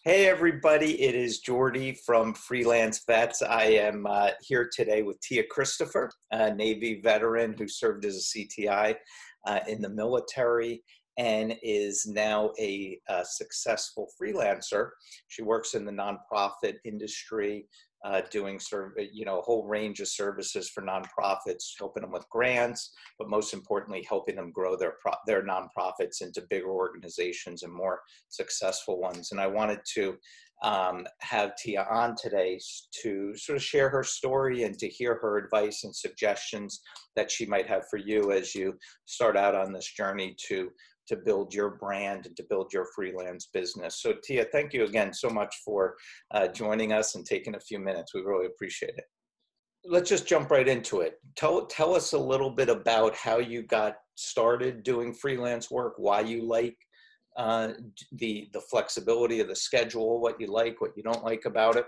Hey everybody, it is Jordy from FreelanceVets. I am here today with Tia Christopher, a Navy veteran who served as a CTI in the military and is now a successful freelancer. She works in the nonprofit industry, doing a whole range of services for nonprofits, helping them with grants, but most importantly, helping them grow their nonprofits into bigger organizations and more successful ones. And I wanted to have Tia on today to sort of share her story and to hear her advice and suggestions that she might have for you as you start out on this journey to build your brand and to build your freelance business. So Tia, thank you again so much for joining us and taking a few minutes. We really appreciate it. Let's just jump right into it. Tell us a little bit about how you got started doing freelance work, why you like the flexibility of the schedule, what you like, what you don't like about it.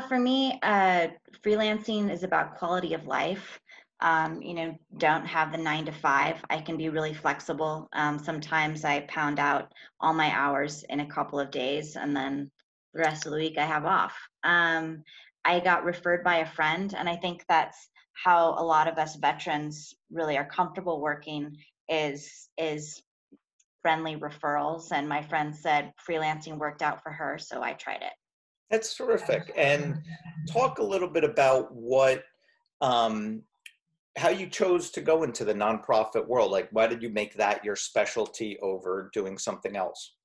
For me, freelancing is about quality of life. Don't have the 9 to 5. I can be really flexible. Sometimes I pound out all my hours in a couple of days, and then the rest of the week I have off. I got referred by a friend, and I think that's how a lot of us veterans really are comfortable working is friendly referrals. And my friend said freelancing worked out for her, so I tried it. That's terrific. And talk a little bit about um, how you chose to go into the nonprofit world. Like, why did you make that your specialty over doing something else?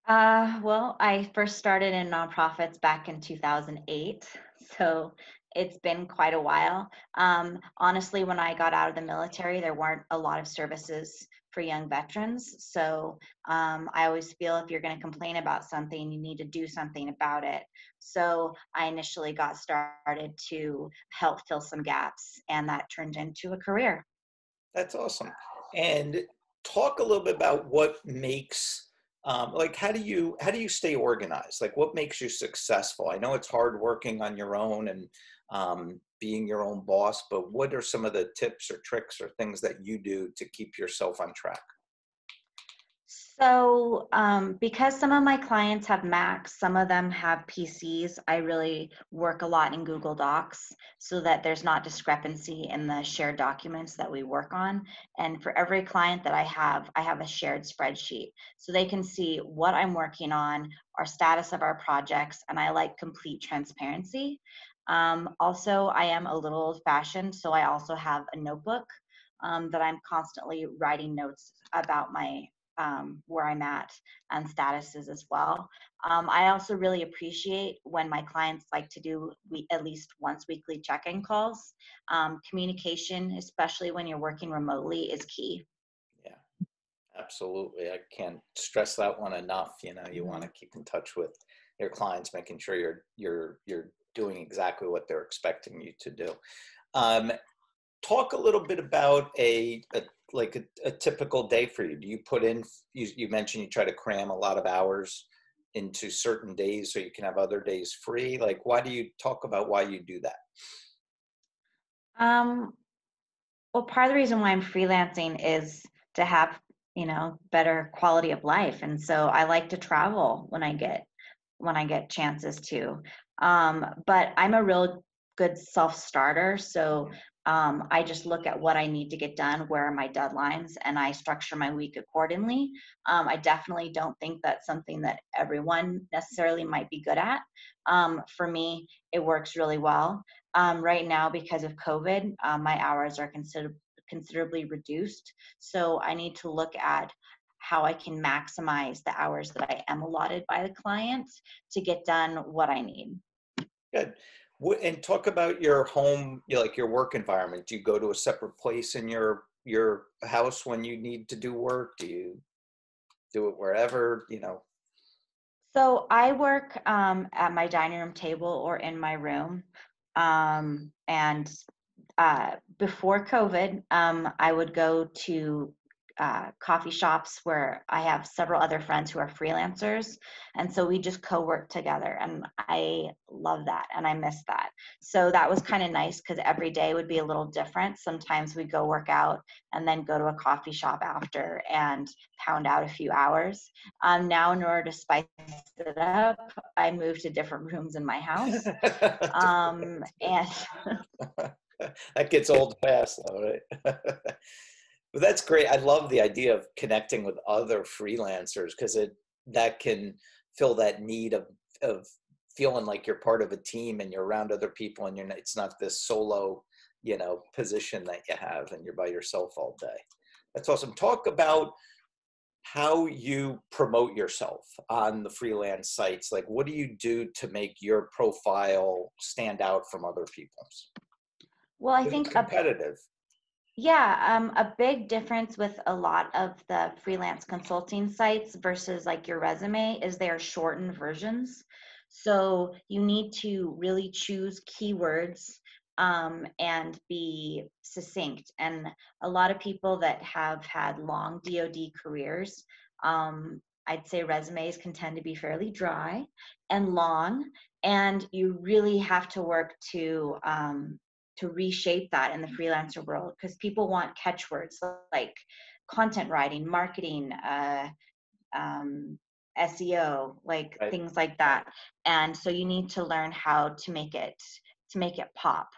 Well, I first started in nonprofits back in 2008, so it's been quite a while. Honestly, when I got out of the military, there weren't a lot of services for young veterans. So I always feel if you're going to complain about something, you need to do something about it. So I initially got started to help fill some gaps, and that turned into a career. That's awesome. And talk a little bit about what makes like how do you stay organized? Like what makes you successful? I know it's hard working on your own and being your own boss, but what are some of the tips or tricks or things that you do to keep yourself on track? So, because some of my clients have Macs, some of them have PCs, I really work a lot in Google Docs so that there's not discrepancy in the shared documents that we work on. And for every client that I have a shared spreadsheet so they can see what I'm working on, our status of our projects, and I like complete transparency. Also, I am a little old-fashioned, so I also have a notebook that I'm constantly writing notes about my where I'm at and statuses as well. I also really appreciate when my clients like to do at least once weekly check-in calls. Communication, especially when you're working remotely, is key. Yeah, absolutely. I can't stress that one enough. You want Mhm. to keep in touch with your clients, making sure you're doing exactly what they're expecting you to do. Um, Talk a little bit about a typical day for you. Do you put in, you mentioned you try to cram a lot of hours into certain days so you can have other days free. Like, why do you talk about why you do that? Um, well, part of the reason why I'm freelancing is to have, better quality of life. And so I like to travel when I get chances to. But I'm a real good self-starter, so I just look at what I need to get done, where are my deadlines, and I structure my week accordingly. I definitely don't think that's something that everyone necessarily might be good at. For me, it works really well. Right now, because of COVID, my hours are considerably reduced, so I need to look at how I can maximize the hours that I am allotted by the client to get done what I need. Good. And talk about your home, like your work environment. Do you go to a separate place in your house when you need to do work? Do you do it wherever, So I work at my dining room table or in my room. And before COVID, I would go to coffee shops where I have several other friends who are freelancers. And so we just co-work together. And I love that. And I miss that. So that was kind of nice because every day would be a little different. Sometimes we go work out and then go to a coffee shop after and pound out a few hours. Now, in order to spice it up, I moved to different rooms in my house. And That gets old fast, though, right? But that's great. I love the idea of connecting with other freelancers because that can fill that need of feeling like you're part of a team and you're around other people and it's not this solo, position that you have and you're by yourself all day. That's awesome. Talk about how you promote yourself on the freelance sites. Like, what do you do to make your profile stand out from other people's? well, I It's think competitive. a big difference with a lot of the freelance consulting sites versus like your resume is they are shortened versions. So you need to really choose keywords and be succinct. And a lot of people that have had long DoD careers, I'd say resumes can tend to be fairly dry and long, and you really have to work to reshape that in the freelancer world because people want catchwords like content writing, marketing, SEO, like Right. things like that. And so you need to learn how to make it pop.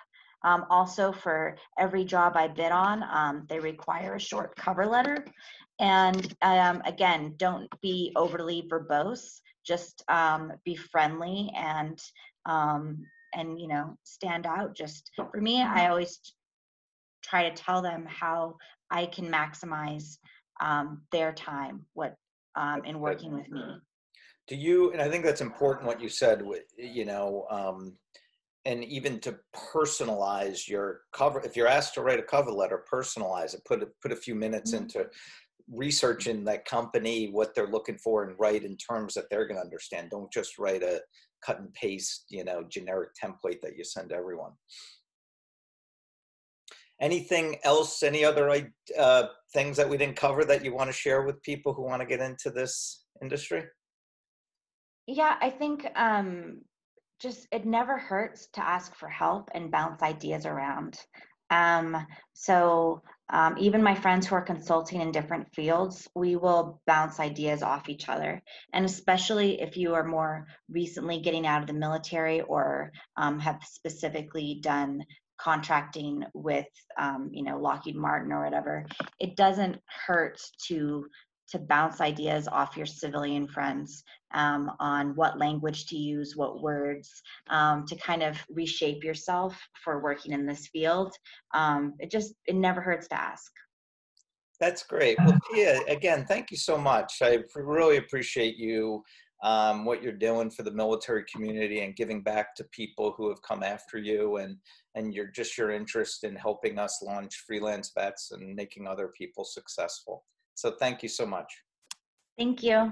Also, for every job I bid on, they require a short cover letter. And again, don't be overly verbose. Just be friendly and stand out. Just for me, I always try to tell them how I can maximize their time in working with me. Do you, and I think that's important what you said with, and even to personalize your cover. If you're asked to write a cover letter, personalize it, put a few minutes Mhm. into researching that company, what they're looking for, and write in terms that they're going to understand. Don't just write a cut and paste, generic template that you send to everyone. Anything else, any other things that we didn't cover that you want to share with people who want to get into this industry? Yeah, I think just it never hurts to ask for help and bounce ideas around. So even my friends who are consulting in different fields, we will bounce ideas off each other. And especially if you are more recently getting out of the military or have specifically done contracting with, Lockheed Martin or whatever, it doesn't hurt to bounce ideas off your civilian friends on what language to use, what words, to kind of reshape yourself for working in this field. It never hurts to ask. That's great. Well, Tia, again, thank you so much. I really appreciate you, what you're doing for the military community and giving back to people who have come after you and your interest in helping us launch Freelance Vets and making other people successful. So thank you so much. Thank you.